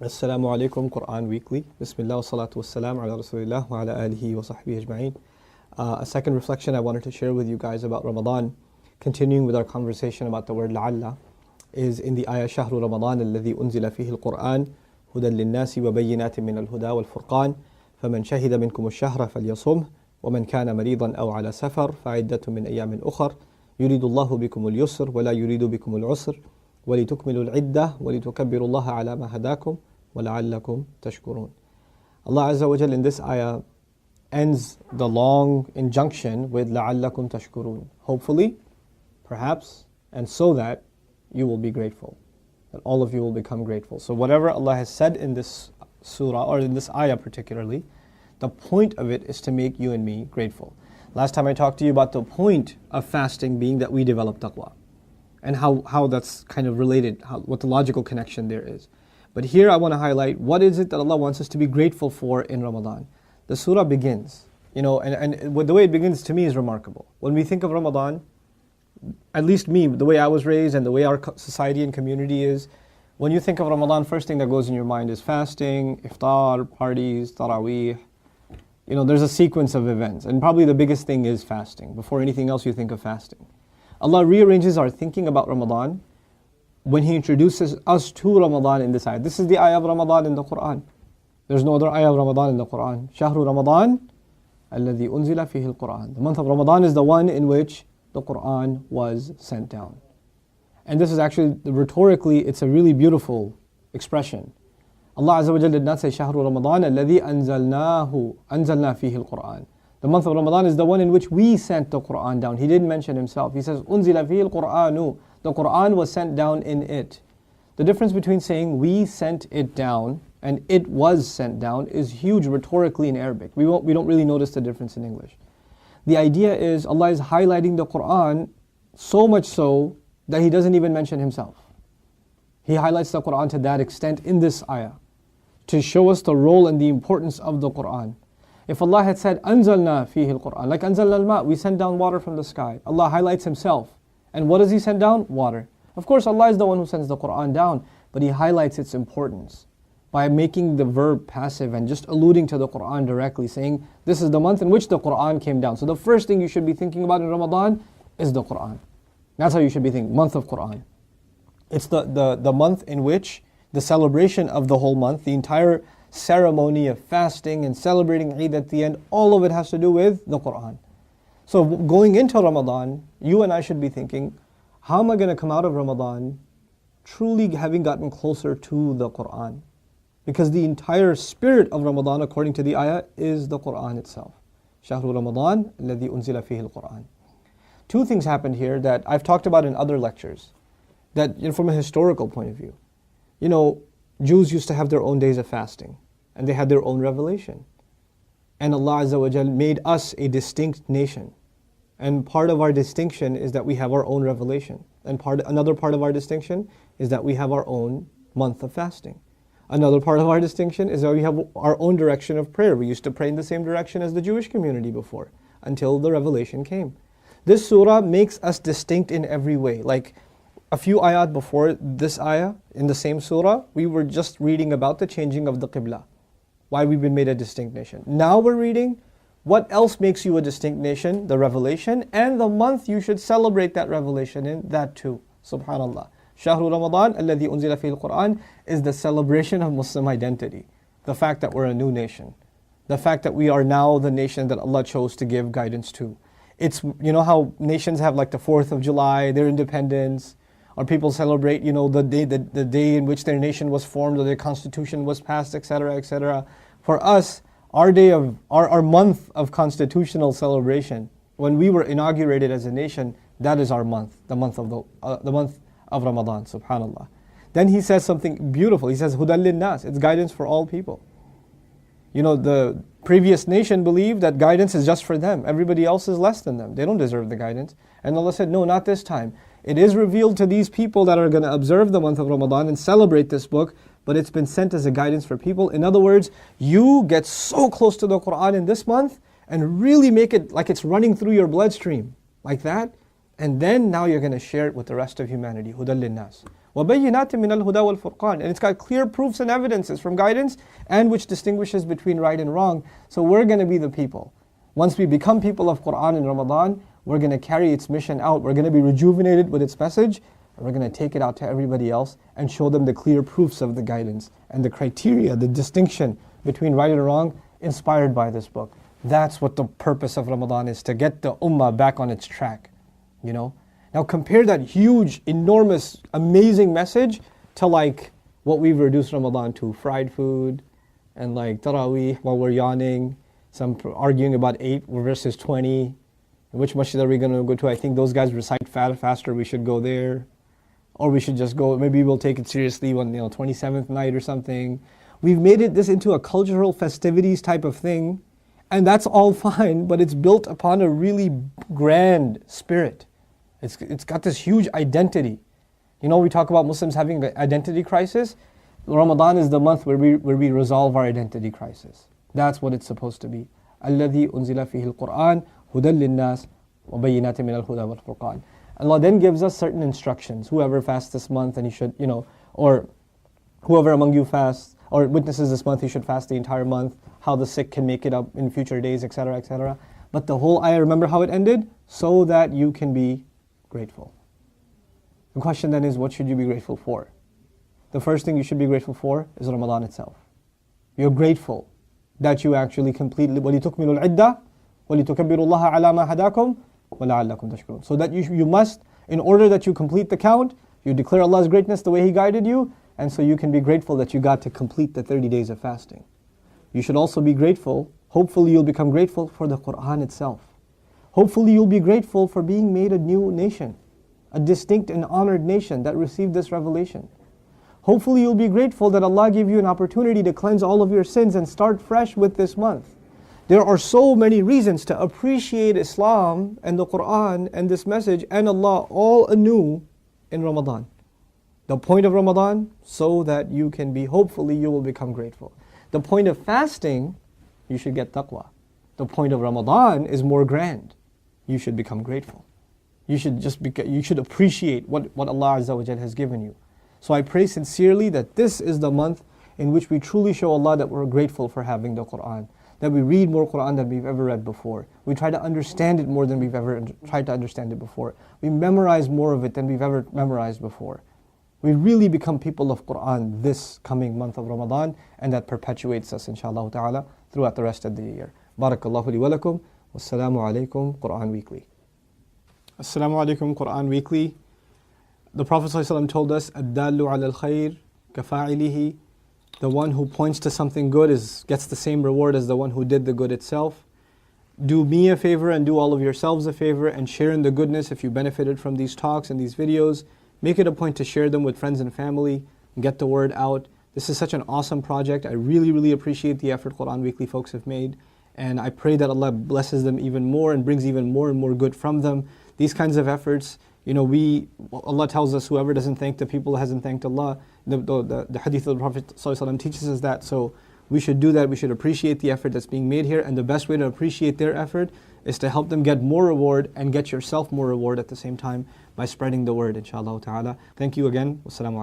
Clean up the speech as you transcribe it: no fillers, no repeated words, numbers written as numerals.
Assalamu alaikum, Quran Weekly. Bismillah wa salatu wassalam ala Rasulillah wa ala alihi wa sahbihi ajma'in. A second reflection I wanted to share with you guys about Ramadan, continuing with our conversation about the word la'alla, is in the ayah Shahru Ramadan alladhi unzila fihi al-Quran hudan lin-nasi wa bayyinatin min al-huda wal-furqan faman shahida minkum ash-shahra falyasumhu wa man kana maridan aw ala safar fa'iddatun min ayyamin ukhar yuridu Allahu bikum al-yusr wa la yuridu bikum al-usr وَلِتُكْمِلُوا الْعِدَّةَ وَلِتُكَبِّرُوا اللَّهَ عَلَى مَا هَدَاكُمْ وَلَعَلَّكُمْ تَشْكُرُونَ. Allah Azza wa Jal in this ayah ends the long injunction with لَعَلَّكُمْ تَشْكُرُونَ. Hopefully, perhaps, and so that you will be grateful. That all of you will become grateful. So whatever Allah has said in this surah, or in this ayah particularly, the point of it is to make you and me grateful. Last time I talked to you about the point of fasting being that we develop taqwa, and how that's kind of related, what the logical connection there is. But here I want to highlight what is it that Allah wants us to be grateful for in Ramadan. The surah begins, and the way it begins to me is remarkable. When we think of Ramadan, at least me, the way I was raised and the way our society and community is, when you think of Ramadan, first thing that goes in your mind is fasting, iftar, parties, taraweeh. There's a sequence of events, and probably the biggest thing is fasting. Before anything else, you think of fasting. Allah rearranges our thinking about Ramadan when He introduces us to Ramadan in this ayah. This is the ayah of Ramadan in the Quran. There's no other ayah of Ramadan in the Quran. Shahru Ramadan alladhi unzila fihi al-Quran. The month of Ramadan is the one in which the Quran was sent down. And this is actually, rhetorically, it's a really beautiful expression. Allah Azza wa Jalla did not say Shahru Ramadan alladhi anzalna fihi al-Quran. The month of Ramadan is the one in which we sent the Quran down. He didn't mention Himself. He says, Unzila fihi al-Quranu. The Quran was sent down in it. The difference between saying we sent it down and it was sent down is huge rhetorically in Arabic. We don't really notice the difference in English. The idea is Allah is highlighting the Quran so much so that He doesn't even mention Himself. He highlights the Quran to that extent in this ayah to show us the role and the importance of the Quran. If Allah had said, Anzalna fihi al-Quran, like Anzalna al-ma, we send down water from the sky. Allah highlights Himself. And what does He send down? Water. Of course, Allah is the one who sends the Quran down, but He highlights its importance by making the verb passive and just alluding to the Quran directly, saying, this is the month in which the Quran came down. So the first thing you should be thinking about in Ramadan is the Quran. That's how you should be thinking, month of Quran. It's the month in which the celebration of the whole month, the entire ceremony of fasting and celebrating Eid at the end, all of it has to do with the Quran. So going into Ramadan, you and I should be thinking, how am I going to come out of Ramadan truly having gotten closer to the Quran? Because the entire spirit of Ramadan, according to the ayah, is the Quran itself. Shahru Ramadan alladhi unzila fihi al-Quran. Two things happened here that I've talked about in other lectures, that from a historical point of view. Jews used to have their own days of fasting, and they had their own revelation. And Allah Azza wa Jal made us a distinct nation. And part of our distinction is that we have our own revelation. And another part of our distinction is that we have our own month of fasting. Another part of our distinction is that we have our own direction of prayer. We used to pray in the same direction as the Jewish community before, until the revelation came. This surah makes us distinct in every way. Like a few ayat before this ayah, in the same surah, we were just reading about the changing of the Qibla, why we've been made a distinct nation. Now we're reading what else makes you a distinct nation, the revelation, and the month you should celebrate that revelation in, that too. Subhanallah. Shahru Ramadan alladhi unzila fihi al-Quran is the celebration of Muslim identity. The fact that we're a new nation. The fact that we are now the nation that Allah chose to give guidance to. It's, how nations have like the 4th of July, their independence, or people celebrate, the day in which their nation was formed or their constitution was passed, etc., etc. For us, our day of our month of constitutional celebration, when we were inaugurated as a nation, that is our month, the month of Ramadan. Subhanallah. Then He says something beautiful. He says, "Hudan lin-nas." It's guidance for all people. The previous nation believed that guidance is just for them. Everybody else is less than them. They don't deserve the guidance. And Allah said, no, not this time. It is revealed to these people that are going to observe the month of Ramadan and celebrate this book, but it's been sent as a guidance for people. In other words, you get so close to the Quran in this month and really make it like it's running through your bloodstream, like that. And then now you're going to share it with the rest of humanity. Hudan lin-nas. وَبَيِّنَاتٍ مِّنَ الْهُدَى وَالْفُرْقَانِ. And it's got clear proofs and evidences from guidance and which distinguishes between right and wrong. So we're going to be the people. Once we become people of Qur'an in Ramadan, we're going to carry its mission out. We're going to be rejuvenated with its message, and we're going to take it out to everybody else and show them the clear proofs of the guidance and the criteria, the distinction between right and wrong inspired by this book. That's what the purpose of Ramadan is, to get the ummah back on its track. Now compare that huge, enormous, amazing message to like what we've reduced Ramadan to: fried food and like Taraweeh while we're yawning, some arguing about 8 versus 20. Which masjid are we going to go to? I think those guys recite faster, we should go there. Or we should just go, maybe we'll take it seriously on 27th night or something. We've made this into a cultural festivities type of thing, and that's all fine, but it's built upon a really grand spirit. It's got this huge identity. We talk about Muslims having the identity crisis. Ramadan is the month where we resolve our identity crisis. That's what it's supposed to be. الَّذِي أُنزِلَ فِيهِ الْقُرْآنِ هُدًى لِلنَّاسِ وَبَيِّنَاتٍ مِّنَ الْهُدَى وَالْفُرْقَانِ. Allah then gives us certain instructions. Whoever fasts this month, and he should, or whoever among you fasts or witnesses this month, he should fast the entire month. How the sick can make it up in future days, etc., etc. But the whole ayah, remember how it ended? So that you can be grateful. The question then is, what should you be grateful for? The first thing you should be grateful for is Ramadan itself. You're grateful that you actually completely وَلِتُكْمِلُوا الْعِدَّةِ وَلِتُكَبِّرُوا اللَّهَ عَلَى مَا هَدَاكُمْ وَلَعَلَّكُمْ تَشْكُرُونَ. So that you must, in order that you complete the count, you declare Allah's greatness the way He guided you, and so you can be grateful that you got to complete the 30 days of fasting. You should also be grateful, hopefully you'll become grateful for the Qur'an itself. Hopefully you'll be grateful for being made a new nation, a distinct and honored nation that received this revelation. Hopefully you'll be grateful that Allah gave you an opportunity to cleanse all of your sins and start fresh with this month. There are so many reasons to appreciate Islam and the Qur'an and this message and Allah all anew in Ramadan. The point of Ramadan, so that you can be, hopefully you will become grateful. The point of fasting, you should get taqwa. The point of Ramadan is more grand. You should become grateful. You should appreciate what Allah Azza wa Jal has given you. So I pray sincerely that this is the month in which we truly show Allah that we're grateful for having the Qur'an, that we read more Qur'an than we've ever read before. We try to understand it more than we've ever tried to understand it before. We memorize more of it than we've ever memorized before. We really become people of Qur'an this coming month of Ramadan, and that perpetuates us inshallah ta'ala throughout the rest of the year. Barakallahu li wa lakum. Wassalamu alaikum. Qur'an Weekly. Assalamu alaikum. Qur'an Weekly. The Prophet ﷺ told us, الدَّالُّ عَلَى الْخَيْرِ كَفَاعِلِهِ. The one who points to something good gets the same reward as the one who did the good itself. Do me a favor and do all of yourselves a favor and share in the goodness if you benefited from these talks and these videos. Make it a point to share them with friends and family and get the word out. This is such an awesome project. I really, really appreciate the effort Qur'an Weekly folks have made. And I pray that Allah blesses them even more and brings even more and more good from them. These kinds of efforts, Allah tells us whoever doesn't thank the people hasn't thanked Allah. The hadith of the Prophet ﷺ teaches us that. So we should do that. We should appreciate the effort that's being made here. And the best way to appreciate their effort is to help them get more reward and get yourself more reward at the same time by spreading the word, inshallah ta'ala. Thank you again. Wassalamu alaikum.